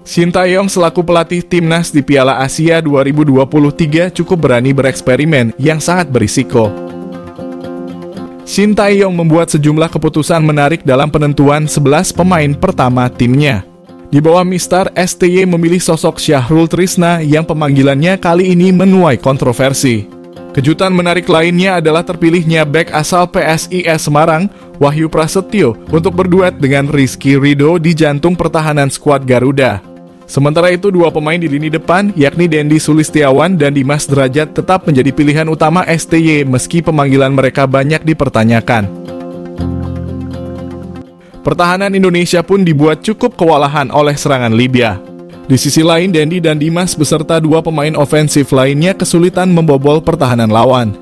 Shin Tae-yong selaku pelatih timnas di Piala Asia 2023 cukup berani bereksperimen yang sangat berisiko. Shin Tae-yong membuat sejumlah keputusan menarik dalam penentuan 11 pemain pertama timnya. Di bawah Mister STY memilih sosok Syahrul Trisna yang pemanggilannya kali ini menuai kontroversi. Kejutan menarik lainnya adalah terpilihnya bek asal PSIS Semarang, Wahyu Prasetyo, untuk berduet dengan Rizky Ridho di jantung pertahanan skuad Garuda. Sementara itu, dua pemain di lini depan, yakni Dendi Sulistiawan dan Dimas Derajat, tetap menjadi pilihan utama STY meski pemanggilan mereka banyak dipertanyakan. Pertahanan Indonesia pun dibuat cukup kewalahan oleh serangan Libya. Di sisi lain, Dendi dan Dimas beserta dua pemain ofensif lainnya kesulitan membobol pertahanan lawan.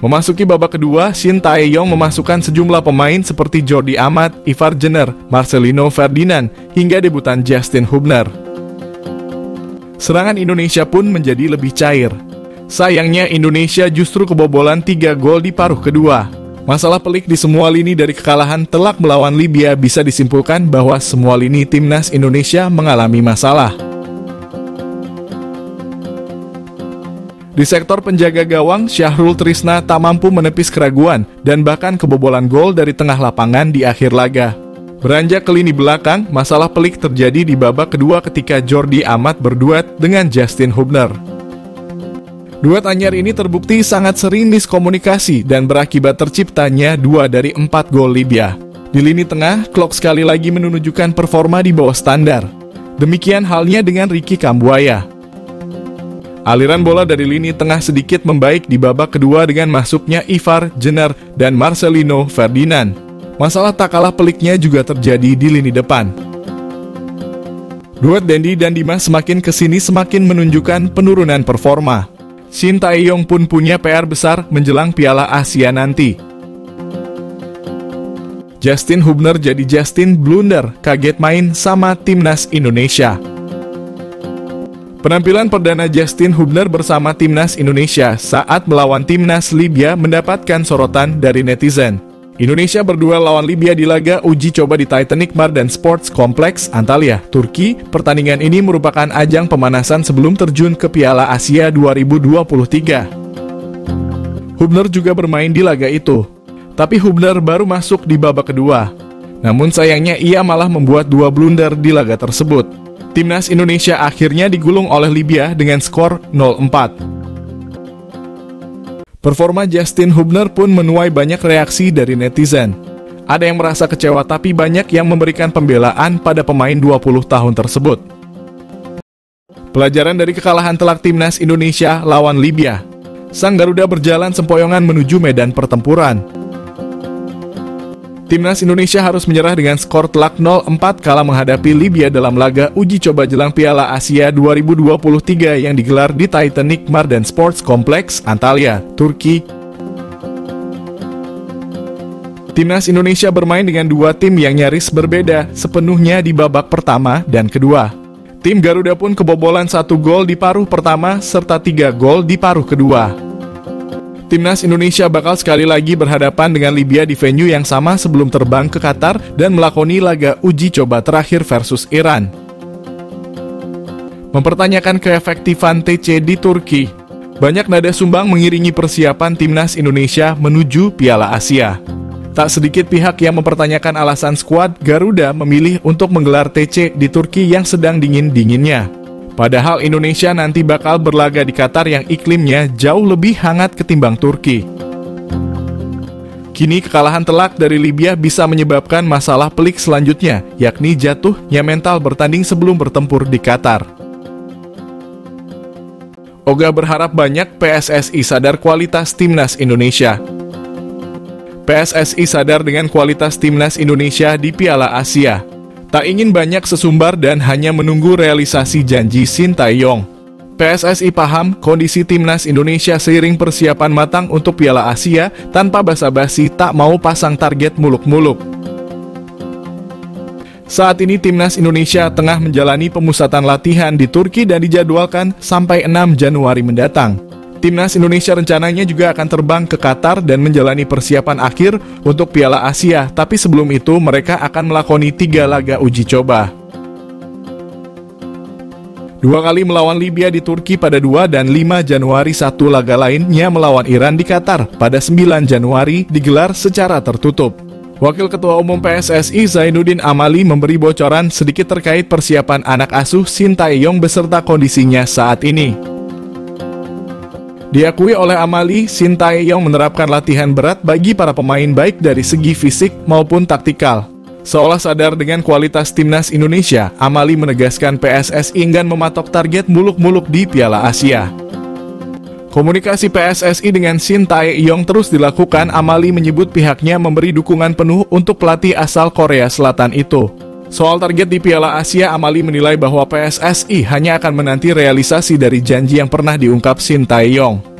Memasuki babak kedua, Shin Tae-yong memasukkan sejumlah pemain seperti Jordi Amat, Ivar Jenner, Marcelino Ferdinand, hingga debutan Justin Hubner. Serangan Indonesia pun menjadi lebih cair. Sayangnya Indonesia justru kebobolan 3 gol di paruh kedua. Masalah pelik di semua lini dari kekalahan telak melawan Libya bisa disimpulkan bahwa semua lini timnas Indonesia mengalami masalah. Di sektor penjaga gawang, Syahrul Trisna tak mampu menepis keraguan dan bahkan kebobolan gol dari tengah lapangan di akhir laga. Beranjak ke lini belakang, masalah pelik terjadi di babak kedua ketika Jordi Amat berduet dengan Justin Hubner. Duet anyar ini terbukti sangat sering miskomunikasi dan berakibat terciptanya 2 dari 4 gol Libya. Di lini tengah, Klok sekali lagi menunjukkan performa di bawah standar. Demikian halnya dengan Ricky Kambuaya. Aliran bola dari lini tengah sedikit membaik di babak kedua dengan masuknya Ivar Jenner dan Marcelino Ferdinand. Masalah tak kalah peliknya juga terjadi di lini depan. Duet Dendi dan Dimas semakin kesini semakin menunjukkan penurunan performa. Shin Tae-yong pun punya PR besar menjelang Piala Asia nanti. Justin Hubner jadi Justin blunder, kaget main sama timnas Indonesia. Penampilan perdana Justin Hubner bersama timnas Indonesia saat melawan timnas Libya mendapatkan sorotan dari netizen. Indonesia berduel lawan Libya di laga uji coba di Titanic Mardan Sports Complex, Antalya, Turki. Pertandingan ini merupakan ajang pemanasan sebelum terjun ke Piala Asia 2023. Hubner juga bermain di laga itu. Tapi Hubner baru masuk di babak kedua. Namun sayangnya ia malah membuat 2 blunder di laga tersebut. Timnas Indonesia akhirnya digulung oleh Libya dengan skor 0-4. Performa Justin Hubner pun menuai banyak reaksi dari netizen. Ada yang merasa kecewa tapi banyak yang memberikan pembelaan pada pemain 20 tahun tersebut. Pelajaran dari kekalahan telak timnas Indonesia lawan Libya. Sang Garuda berjalan sempoyongan menuju medan pertempuran. Timnas Indonesia harus menyerah dengan skor telak 0-4 kala menghadapi Libya dalam laga uji coba jelang Piala Asia 2023 yang digelar di Titanic Mardan Sports Complex, Antalya, Turki. Timnas Indonesia bermain dengan 2 tim yang nyaris berbeda sepenuhnya di babak pertama dan kedua. Tim Garuda pun kebobolan 1 gol di paruh pertama serta 3 gol di paruh kedua. Timnas Indonesia bakal sekali lagi berhadapan dengan Libya di venue yang sama sebelum terbang ke Qatar dan melakoni laga uji coba terakhir versus Iran. Mempertanyakan keefektifan TC di Turki. Banyak nada sumbang mengiringi persiapan Timnas Indonesia menuju Piala Asia. Tak sedikit pihak yang mempertanyakan alasan skuad Garuda memilih untuk menggelar TC di Turki yang sedang dingin-dinginnya. Padahal Indonesia nanti bakal berlaga di Qatar yang iklimnya jauh lebih hangat ketimbang Turki. Kini kekalahan telak dari Libya bisa menyebabkan masalah pelik selanjutnya, yakni jatuhnya mental bertanding sebelum bertempur di Qatar. Oga berharap banyak PSSI sadar kualitas timnas Indonesia. PSSI sadar dengan kualitas timnas Indonesia di Piala Asia. Tak ingin banyak sesumbar dan hanya menunggu realisasi janji Shin Tae-yong. PSSI paham kondisi timnas Indonesia seiring persiapan matang untuk Piala Asia tanpa basa-basi tak mau pasang target muluk-muluk. Saat ini timnas Indonesia tengah menjalani pemusatan latihan di Turki dan dijadwalkan sampai 6 Januari mendatang. Timnas Indonesia rencananya juga akan terbang ke Qatar dan menjalani persiapan akhir untuk Piala Asia, tapi sebelum itu mereka akan melakoni 3 laga uji coba. 2 kali melawan Libya di Turki pada 2 dan 5 Januari, 1 laga lainnya melawan Iran di Qatar pada 9 Januari digelar secara tertutup. Wakil Ketua Umum PSSI Zainuddin Amali memberi bocoran sedikit terkait persiapan anak asuh Sintayong beserta kondisinya saat ini. Diakui oleh Amali, Sintayong menerapkan latihan berat bagi para pemain baik dari segi fisik maupun taktikal. Seolah sadar dengan kualitas timnas Indonesia, Amali menegaskan PSSI enggan mematok target muluk-muluk di Piala Asia. Komunikasi PSSI dengan Sintayong terus dilakukan. Amali menyebut pihaknya memberi dukungan penuh untuk pelatih asal Korea Selatan itu. Soal target di Piala Asia, Amali menilai bahwa PSSI hanya akan menanti realisasi dari janji yang pernah diungkap Sintayong.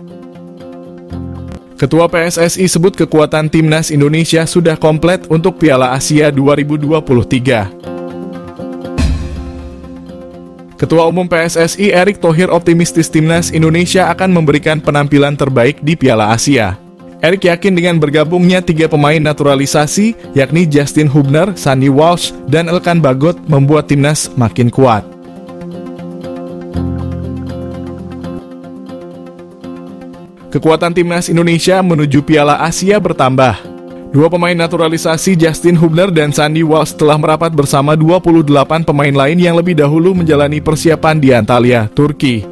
Ketua PSSI sebut kekuatan timnas Indonesia sudah komplit untuk Piala Asia 2023. Ketua Umum PSSI Erick Thohir optimistis timnas Indonesia akan memberikan penampilan terbaik di Piala Asia. Erick yakin dengan bergabungnya 3 pemain naturalisasi, yakni Justin Hubner, Sandy Walsh, dan Elkan Bagot membuat timnas makin kuat. Kekuatan timnas Indonesia menuju Piala Asia bertambah. 2 pemain naturalisasi Justin Hubner dan Sandy Walsh telah merapat bersama 28 pemain lain yang lebih dahulu menjalani persiapan di Antalya, Turki.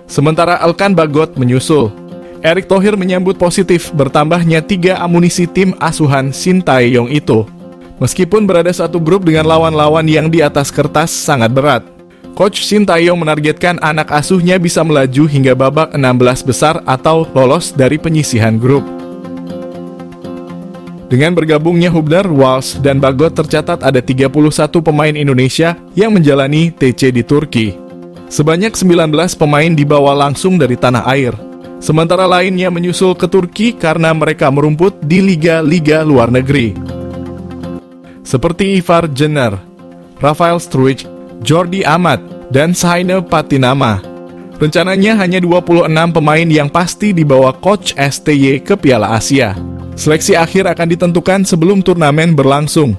Sementara Elkan Bagot menyusul. Erick Thohir menyambut positif bertambahnya 3 amunisi tim asuhan Sintayong itu. Meskipun berada satu grup dengan lawan-lawan yang di atas kertas sangat berat. Coach Sintayong menargetkan anak asuhnya bisa melaju hingga babak 16 besar atau lolos dari penyisihan grup. Dengan bergabungnya Hubner, Walsh, dan Bagot tercatat ada 31 pemain Indonesia yang menjalani TC di Turki. Sebanyak 19 pemain dibawa langsung dari tanah air. Sementara lainnya menyusul ke Turki karena mereka merumput di liga-liga luar negeri. Seperti Ivar Jenner, Rafael Struijk, Jordi Amat, dan Saine Patinama. Rencananya hanya 26 pemain yang pasti dibawa Coach STY ke Piala Asia. Seleksi akhir akan ditentukan sebelum turnamen berlangsung.